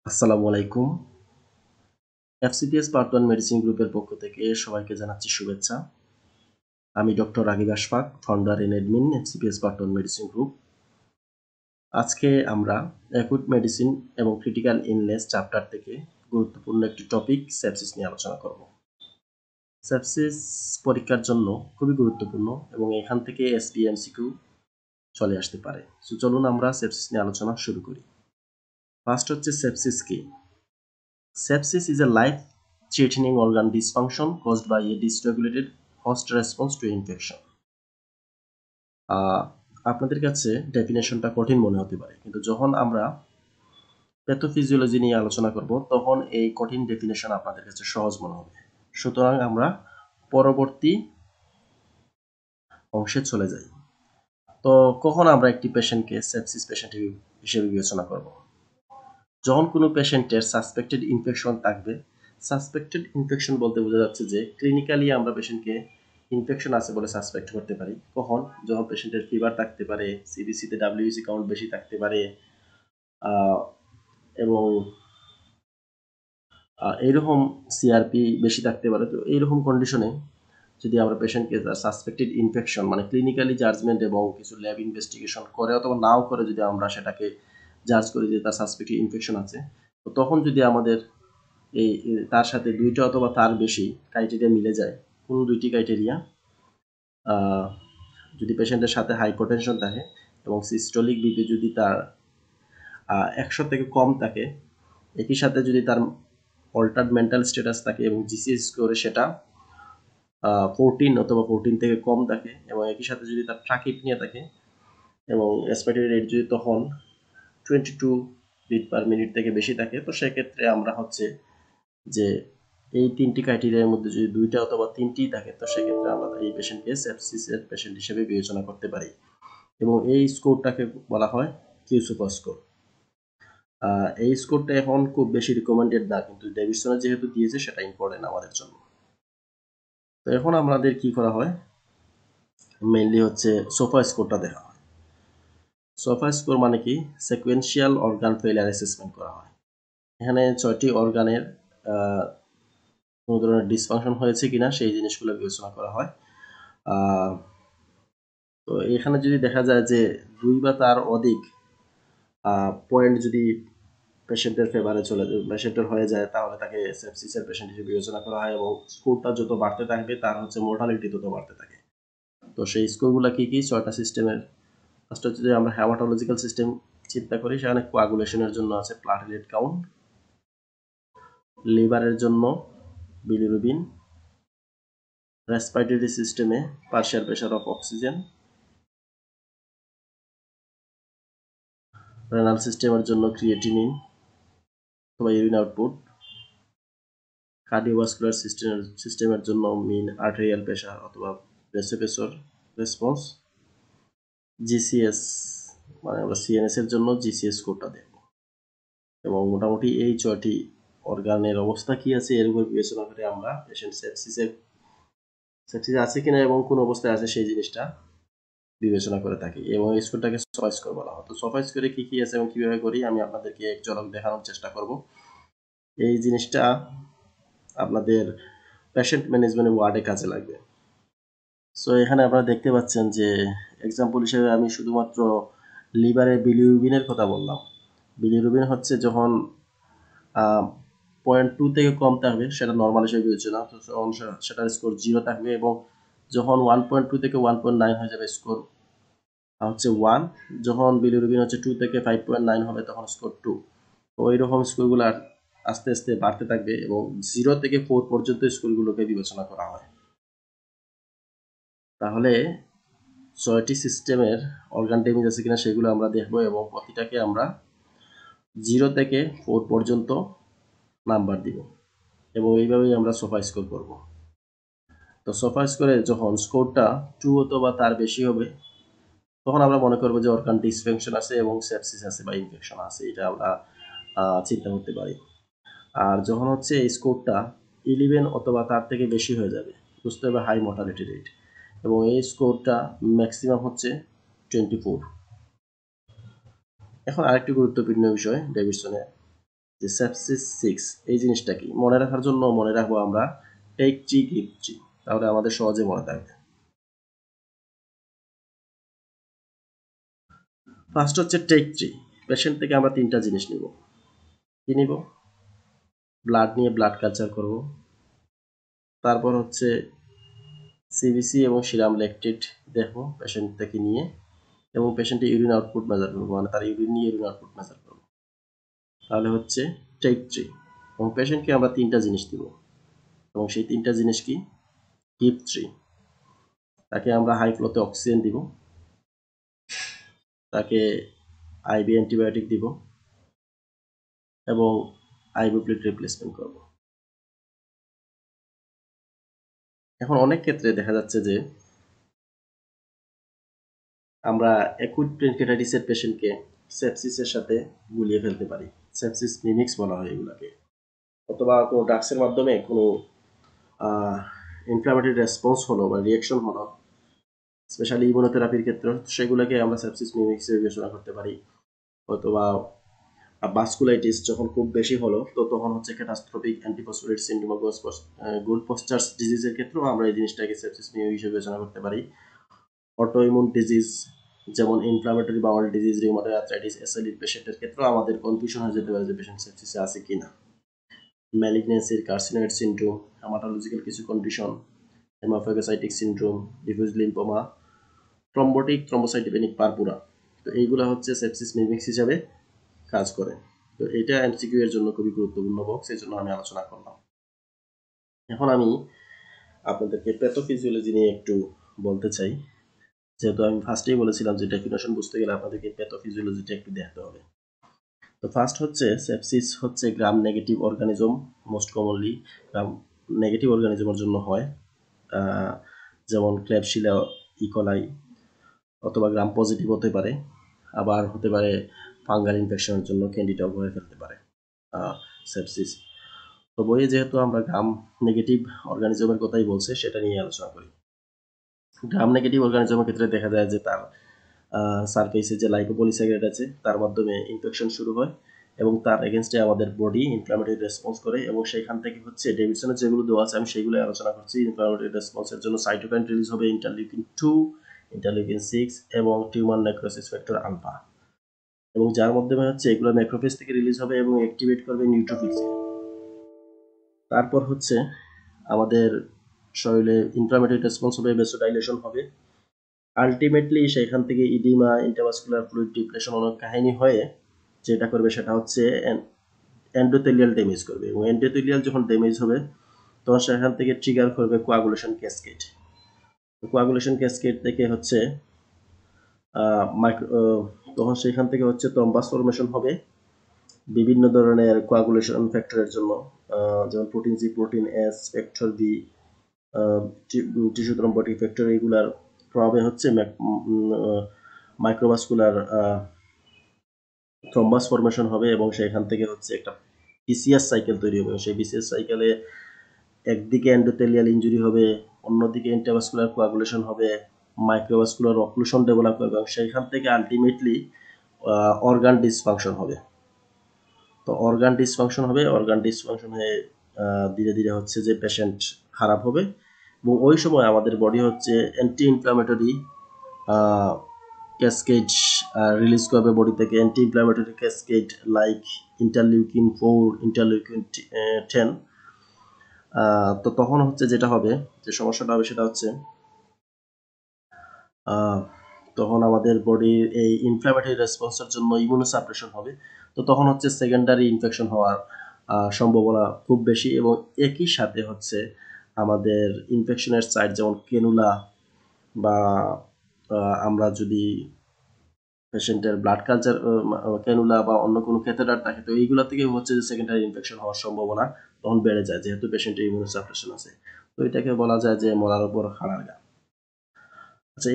আসসালামু আলাইকুম। FCPS part 1 medicine গ্রুপের পক্ষ থেকে সবাইকে জানাচ্ছি শুভেচ্ছা। আমি doctor Ragib Ashfaq, founder and admin FCPS part 1 medicine group. আজকে আমরা অ্যাকুট মেডিসিন এবং ক্রিটিক্যাল ইলনেস চ্যাপ্টার থেকে গুরুত্বপূর্ণ একটি টপিক সেপসিস নিয়ে আলোচনা করব। সেপসিস পরীক্ষার জন্য খুবই গুরুত্বপূর্ণ এবং এখান থেকে এসপি এমসিকিউ চলে আসতে পারে। সো চলুন আমরা সেপসিস নিয়ে আলোচনা শুরু করি। ফার্স্ট হচ্ছে সেপসিস কি? Sepsis is a life-threatening organ dysfunction caused by a dysregulated host response to infection. আপনাদের কাছে ডেফিনেশনটা কঠিন মনে হতে পারে, কিন্তু যখন আমরা প্যাথোফিজিওলজি নিয়ে আলোচনা করব তখন এই কঠিন ডেফিনেশন আপনাদের কাছে সহজ মনে হবে। সুতরাং আমরা পরবর্তী অংশে চলে যাই। তো কখন আমরা একটি পেশেন্টকে সেপসিস পেশেন্ট হিসেবে বিবেচনা করব? যখন কোনো পেশেন্টের সাসপেক্টেড ইনফেকশন থাকবে। সাসপেক্টেড ইনফেকশন বলতে বোঝা যাচ্ছে যে ক্লিনিক্যালি আমরা পেশেন্টকে ইনফেকশন আছে বলে সাসপেক্ট করতে পারি। কখন? যখন পেশেন্টের ফিভার থাকতে পারে, সিবিসিতে ডাব্লিউবিসি কাউন্ট বেশি থাকতে পারে, এবং এইরকম সিআরপি বেশি থাকতে পারে। তো এইরকম কন্ডিশনে যদি আমরা পেশেন্টকে সাসপেক্টেড ইনফেকশন মানে ক্লিনিক্যালি জাজমেন্ট এবং কিছু ল্যাব ইনভেস্টিগেশন করে অথবা নাও করে যদি আমরা সেটাকে জাজ করি যে তার সাসপেক্টেড ইনফেকশন আছে, তো তখন যদি আমাদের এই তার সাথে দুইটা অথবা তার বেশি ক্রাইটেরিয়া মিলে যায়, কোন দুইটি ক্রাইটেরিয়া? যদি পেশেন্টের সাথে হাইপারটেনশন থাকে এবং সিস্টোলিক বিপি যদি তার 100 থেকে কম থাকে, একই সাথে যদি তার অল্টার্ড মেন্টাল স্ট্যাটাস থাকে এবং জিসিএস স্কোরে সেটা 14 অথবা 14 থেকে কম থাকে, এবং একই সাথে যদি তার ট্রাকিপনিয়া থাকে এবং রেসপিরেটরি রেট যদি তখন 22 বিট পার মিনিট থেকে বেশি থাকে, তো সেক্ষেত্রে আমরা হচ্ছে যে এই তিনটি ক্রাইটেরিয়ার মধ্যে যদি দুইটা অথবা তিনটি থাকে, তো সেক্ষেত্রে আমরা এই পেশেন্টকে সেপসিসের পেশেন্ট হিসেবে বিবেচনা করতে পারি এবং এই স্কোরটাকে বলা হয় কিউসুপার স্কোর। এই স্কোরটা এখন খুব বেশি রিকমেন্ডেড না, কিন্তু ডেভিডসনে যেহেতু দিয়েছে সেটা ইম্পর্টেন্ট আমাদের জন্য। তো এখন আমাদের কি করা হয়, মেইনলি হচ্ছে সোফা স্কোরটা দেখা হয়। সোফা স্কোর মানে কি? সিকোয়েন্সিয়াল অর্গান ফেলিয়ার অ্যাসেসমেন্ট করা হয়। এখানে 6টি অর্গানের কোনো ধরনের ডিসফাংশন হয়েছে কিনা সেই জিনিসগুলো বিবেচনা করা হয়। তো এখানে যদি দেখা যায় যে 2 বা তার অধিক পয়েন্ট যদি পেশেন্টের ফেভারে পেশেন্টের হয়ে যায়, তাহলে তাকে সেপসিসের পেশেন্ট হিসেবে বিবেচনা করা হয় এবং স্কোরটা যত বাড়তে থাকবে তার হচ্ছে মোর্টালিটি তত বাড়তে থাকে। তো সেই স্কোরগুলো কি কি? 6টা সিস্টেমের। ফার্স্ট হচ্ছে যে আমরা হেমাটোলজিক্যাল সিস্টেম চিন্তা করি, সেখানে কোয়াগুলেশনের জন্য আছে প্লাটেলেট কাউন্ট, লিভারের জন্য বিলিরুবিন, রেসপিরেটরি সিস্টেমে partial pressure of oxygen, renal সিস্টেমের জন্য ক্রিয়েটিনিন অথবা ইউরিন আউটপুট, কার্ডিওভাস্কুলার সিস্টেমের জন্য মিন আর্টেরিয়াল প্রেশার অথবা ভেসোপ্রেসর রেসপন্স, জিসিএস মানে আমরা সিএনএস এর জন্য জিসিএস কোডটা দেখব, এবং মোটামুটি এই 6টি অর্গানের অবস্থা কি আছে এর উপর বিবেচনা করে আমরা পেশেন্ট সেপসিস আছে কিনা এবং কোন অবস্থায় আছে সেই জিনিসটা বিবেচনা করে থাকি, এবং এই স্কোরটাকে সোফা স্কোর বলা হয়। তো সোফা স্কোরে কি কি আছে এবং কিভাবে করি আমি আপনাদেরকে এক ঝলক দেখানোর চেষ্টা করব। এই জিনিসটা আপনাদের পেশেন্ট ম্যানেজমেন্ট ওয়ার্ডে কাজে লাগবে। সো এখানে আপনারা দেখতে পাচ্ছেন যে এক্সাম্পল হিসেবে আমি শুধুমাত্র লিভারের বিলিরুবিনের কথা বললাম। বিলিরুবিন হচ্ছে যখন 0.2 থেকে কম থাকবে সেটা নর্মাল হিসেবে বিবেচনা, তখন সেটার স্কোর 0 থাকবে, এবং যখন 1.2 থেকে 1.9 হয়ে যাবে স্কোর হচ্ছে 1, যখন বিলিরুবিন হচ্ছে 2 থেকে 5.9 হবে তখন স্কোর 2। তো ওই রকম স্কোরগুলো আস্তে আস্তে বাড়তে থাকবে এবং 0 থেকে 4 পর্যন্ত স্কোরগুলোকে বিবেচনা করা হয়। তাহলে 6টি সিস্টেমের অর্গান ড্যামেজ আছে কিনা সেগুলো আমরা দেখব এবং প্রতিটাকে আমরা 0 থেকে 4 পর্যন্ত নাম্বার দিব, এবং এইভাবেই আমরা সোফা স্কোর করব। তো সোফা স্কোরে যখন স্কোরটা 2 অথবা তার বেশি হবে, তখন আমরা মনে করবো যে অর্গান ডিসফাংশন আছে এবং সেপসিস আছে বা ইনফেকশন আছে, এটা আমরা চিন্তা করতে পারি। আর যখন হচ্ছে এই স্কোরটা 11 অথবা তার থেকে বেশি হয়ে যাবে, বুঝতে হবে হাই মর্টালিটি রেট, এবং এই স্কোরটা ম্যাক্সিমাম হচ্ছে 24। এখন আরেকটি গুরুত্বপূর্ণ বিষয় ডেভিডসনে, যে সেপসিস 6 এই জিনিসটা কি মনে রাখার জন্য মনে রাখবো আমরা টেক জি গিভ জি, তাহলে আমাদের সহজে মনে থাকবে। ফার্স্ট হচ্ছে টেক জি, পেশেন্ট থেকে আমরা তিনটা জিনিস নিব। কি নিব? ব্লাড নিয়ে ব্লাড কালচার করব, তারপর হচ্ছে সিবিসি এবং সিরাম ল্যাকটেট দেখবো পেশেন্ট থেকে নিয়ে, এবং পেশেন্টের ইউরিন আউটপুট মেজার করবো, মানে তার ইউরিন নিয়ে ইউরিন আউটপুট মেজার করবো। তাহলে হচ্ছে টেক ট্রি। এবং পেশেন্টকে আমরা তিনটা জিনিস দিব, এবং সেই তিনটা জিনিস কি? Give tree. তাকে আমরা হাই ফ্লোতে অক্সিজেন দিব, তাকে আইভি অ্যান্টিবায়োটিক দিব, এবং আইভি প্লেট রিপ্লেসমেন্ট করব। এখন অনেক ক্ষেত্রে দেখা যাচ্ছে যে আমরা অ্যাকুট পেনক্রিয়াটাইটিসের পেশেন্টকে সেপসিসের সাথে গুলিয়ে ফেলতে পারি। সেপসিস মিমিক্স বলা হয় এগুলাকে। অথবা কোনো ড্রাগসের মাধ্যমে কোনো ইনফ্লামেটরি রেসপন্স হলো বা রিয়াকশন হলো, স্পেশালি ইমিউনোথেরাপির ক্ষেত্রে, সেগুলোকে আমরা সেপসিস মিমিক্স বিবেচনা করতে পারি। অথবা ভাস্কুলাইটিস যখন খুব বেশি হলো, তো তখন হচ্ছে ক্যাটাস্ট্রফিক অ্যান্টিফসফোরেট সিনড্রোম, গুড পশ্চার্স ডিজিজের ক্ষেত্রেও আমরা এই জিনিসটাকে সেপসিস মিমিক্স হিসেবে বিবেচনা করতে পারি। অটোইমিউন ডিজিজ যেমন inflammatory bowel disease, rheumatoid arthritis, SLE পেশেন্টের ক্ষেত্রেও আমাদের কনফিউশন হয়ে যেতে পারে যে পেশেন্ট সেপসিসে আছে কিনা। ম্যালিগনেন্সির, কার্সিনয়েড সিনড্রোম, হেমাটোলজিক্যাল কিছু condition, haemophagocytic syndrome, diffuse lymphoma, thrombotic thrombocytopenic purpura, তো এইগুলা হচ্ছে সেপসিস মিমিক্স হিসাবে কাজ করে। তো এটা এমসিকিউ এর জন্য খুবই গুরুত্বপূর্ণ বক্স, এই জন্য আমি আলোচনা করলাম। এখন আমি আপনাদেরকে প্যাথোফিজিওলজি নিয়ে একটু বলতে চাই, যেহেতু আমি ফার্স্টেই বলেছিলাম যে ডেফিনেশন বুঝতে গেলে আপনাদেরকে প্যাথোফিজিওলজিটা একটু দেখতে হবে। তো ফার্স্ট হচ্ছে সেপসিস হচ্ছে gram negative organism, most commonly gram negative অর্গানিজমের জন্য হয়, যেমন ক্ল্যাবশিলা, ইকোলাই, অথবা গ্রাম পজিটিভ হতে পারে, আবার হতে পারে ফাঙ্গাল ইনফেকশনের জন্য ক্যান্ডিডাও হয়ে ফেলতে পারে সেপসিস। তো বইয়ে যেহেতু আমরা গ্রাম নেগেটিভ অর্গানিজমের কথাই বলছে, সেটা নিয়ে আলোচনা করি। গ্রাম নেগেটিভ অর্গানিজমের ক্ষেত্রে দেখা যায় যে তার সারফেসে যে লাইকোপলিস্যাকারাইড আছে তার মাধ্যমে ইনফেকশন শুরু হয়, এবং তার এগেনস্টে আমাদের বডি ইনফ্লামেটরি রেসপন্স করে, এবং সেইখান থেকে হচ্ছে ডেভিডসনের যেগুলো দেওয়া আছে আমি সেইগুলো আলোচনা করছি। ইনফ্লামেটরি রেসপন্সের জন্য সাইটোকাইন রিলিজ হবে, ইন্টারলিউকিন 2, ইন্টারলিউকিন 6 এবং টিউমার নেক্রোসিস ফ্যাক্টর আলফা, এবং যার মাধ্যমে হচ্ছে এগুলো ম্যাক্রোফেজ থেকে রিলিজ হবে এবং অ্যাক্টিভেট করবে নিউট্রোফিলকে। তারপর হচ্ছে আমাদের শরীরে ইনফ্লামেটরি রেসপন্স হবে, ভেসোডাইলেশন হবে, আলটিমেটলি সেখান থেকে ইডিমা, ইন্টারভাস্কুলার ফ্লুইড ডিপ্রেশন অনেক কাহিনী হয়ে যেটা করবে সেটা হচ্ছে এন্ডোথেলিয়াল ড্যামেজ করবে, এবং এন্ডোথেলিয়াল যখন ড্যামেজ হবে তখন সেখান থেকে ট্রিগার করবে কোয়াগুলেশন ক্যাসকেড। কোয়াগুলেশন ক্যাসকেড থেকে হচ্ছে তখন সেখান থেকে হচ্ছে থ্রম্বাস ফর্মেশন হবে বিভিন্ন ধরনের কোয়াগুলেশন ফ্যাক্টরের জন্য, যেমন protein C, protein S, factor B, tissue thrombotic factor, এগুলার প্রভাবে হচ্ছে মাইক্রোভাস্কুলার থ্রম্বাস ফর্মেশন হবে, এবং সেখান থেকে হচ্ছে একটা বিসিএস সাইকেল তৈরি হবে। সেই বিসিএস সাইকেলে একদিকে এন্ডোথেলিয়াল ইনজুরি হবে, অন্যদিকে ইন্টারভাস্কুলার কোয়াগুলেশন হবে, মাইক্রোভাস্কুলার অক্লুশন ডেভেলপ করবে, এবং সেইখান থেকে আলটিমেটলি অর্গান ডিসফাংশন হবে। তো অর্গান ডিসফাংশন হবে, অর্গান ডিসফাংশন হয়ে ধীরে ধীরে হচ্ছে যে পেশেন্ট খারাপ হবে, এবং ওই সময় আমাদের বডি হচ্ছে অ্যান্টি ইনফ্লামেটরি ক্যাসকেড রিলিজ করবে বডি থেকে, anti inflammatory cascade like interleukin 4, interleukin 10। তো তখন হচ্ছে যেটা হবে, যে সমস্যাটা হবে সেটা হচ্ছে তখন আমাদের বডির এই ইনফ্লামেটরি রেসপন্সের জন্য ইমিউনোসাপ্রেশন হবে। তো তখন হচ্ছে সেকেন্ডারি ইনফেকশন হওয়ার সম্ভাবনা খুব বেশি, এবং একই সাথে হচ্ছে আমাদের ইনফেকশনের সাইট যেমন কেনুলা, বা আমরা যদি পেশেন্টের ব্লাড কালচার ক্যানুলা বা অন্য কোনো ক্যাথেটার থাকে, তো এইগুলা থেকে হচ্ছে যে সেকেন্ডারি ইনফেকশন হওয়ার সম্ভাবনা তখন বেড়ে যায়, যেহেতু পেশেন্টের ইমিউনোসাপ্রেশন আছে। তো এটাকে বলা যায় যে মরার উপর হাড়ার ঘা। আচ্ছা,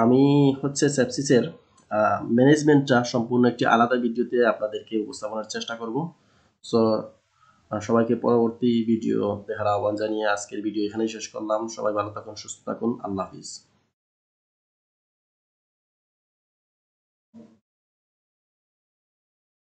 আমি হচ্ছে সেপসিসের ম্যানেজমেন্টটা সম্পূর্ণ একটি আলাদা ভিডিওতে আপনাদেরকে উপস্থাপনের চেষ্টা করব। সো সবাইকে পরবর্তী ভিডিও দেখার আহ্বান জানিয়ে আজকের ভিডিও এখানেই শেষ করলাম। সবাই ভালো থাকুন, সুস্থ থাকুন, আল্লাহ হাফিজ।